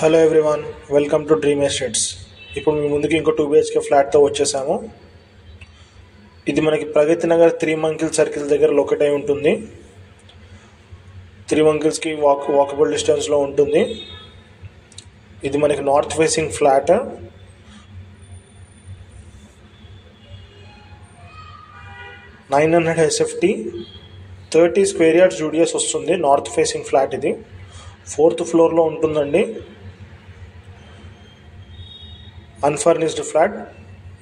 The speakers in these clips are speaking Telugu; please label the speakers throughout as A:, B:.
A: Hello everyone, welcome to dream estates. ఇప్పుడు మీ ముందుకి ఇంకో 2 BHK ఫ్లాట్తో వచ్చేసాము. ఇది మనకి ప్రగతి నగర్ 3 మంకిల్ సర్కిల్ దగ్గర లొకేట్ అయి ఉంటుంది. 3 మంకిల్స్కి వాకబుల్ డిస్టెన్స్లో ఉంటుంది. ఇది మనకి north facing flat. (900 SFT) 30 square yards జూడియస్ వస్తుంది. నార్త్ ఫేసింగ్ ఫ్లాట్ ఇది 4th ఫ్లోర్లో ఉంటుందండి. Unfurnished flat.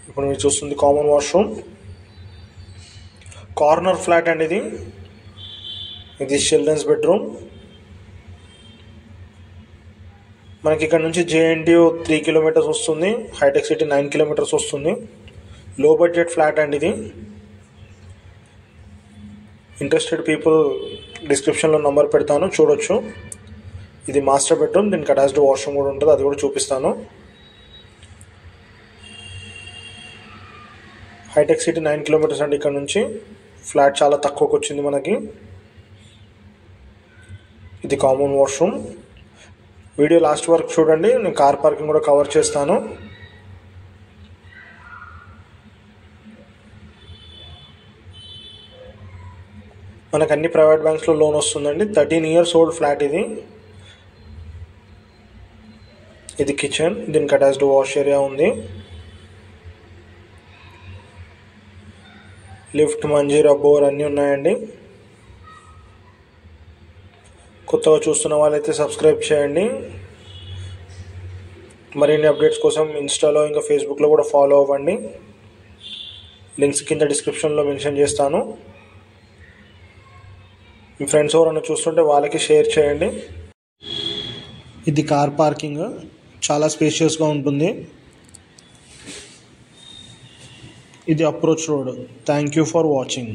A: ఇప్పుడు మీరు చూస్తుంది కామన్ వాష్రూమ్, కార్నర్ ఫ్లాట్ అండి. ఇది చిల్డ్రన్స్ బెడ్రూమ్. మనకి ఇక్కడ నుంచి JNTU 3 కిలోమీటర్స్ వస్తుంది, హైటెక్ సిటీ 9 కిలోమీటర్స్ వస్తుంది. లో బడ్జెట్ ఫ్లాట్ అండి ఇది. ఇంట్రెస్టెడ్ పీపుల్ డిస్క్రిప్షన్లో నంబర్ పెడతాను, చూడొచ్చు. ఇది మాస్టర్ బెడ్రూమ్, దీనికి అటాచ్డ్ వాష్రూమ్ కూడా ఉంటుంది, అది కూడా చూపిస్తాను. హైటెక్ సిటీ 9 కిలోమీటర్స్ అండి. ఇక్కడ నుంచి ఫ్లాట్ చాలా తక్కువకి వచ్చింది మనకి. ఇది కామన్ వాష్రూమ్. వీడియో లాస్ట్ వరకు చూడండి, నేను కార్ పార్కింగ్ కూడా కవర్ చేస్తాను. మనకు అన్ని ప్రైవేట్ బ్యాంక్స్లో లోన్ వస్తుందండి. 13 years ఓల్డ్ ఫ్లాట్ ఇది. ఇది కిచెన్, దీనికి అటాచ్డ్ వాష్ ఏరియా ఉంది. లిఫ్ట్, మంజీరా, బోర్ అన్నీ ఉన్నాయండి. కొత్తగా చూస్తున్న వాళ్ళైతే సబ్స్క్రైబ్ చేయండి. మరిన్ని అప్డేట్స్ కోసం ఇన్స్టాలో ఇంకా ఫేస్బుక్లో కూడా ఫాలో అవ్వండి. లింక్స్ కింద డిస్క్రిప్షన్లో మెన్షన్ చేస్తాను. మీ ఫ్రెండ్స్ ఎవరైనా చూస్తుంటే వాళ్ళకి షేర్ చేయండి. ఇది కార్ పార్కింగ్, చాలా స్పేషియస్గా ఉంటుంది. ఇది approach road. Thank you for watching.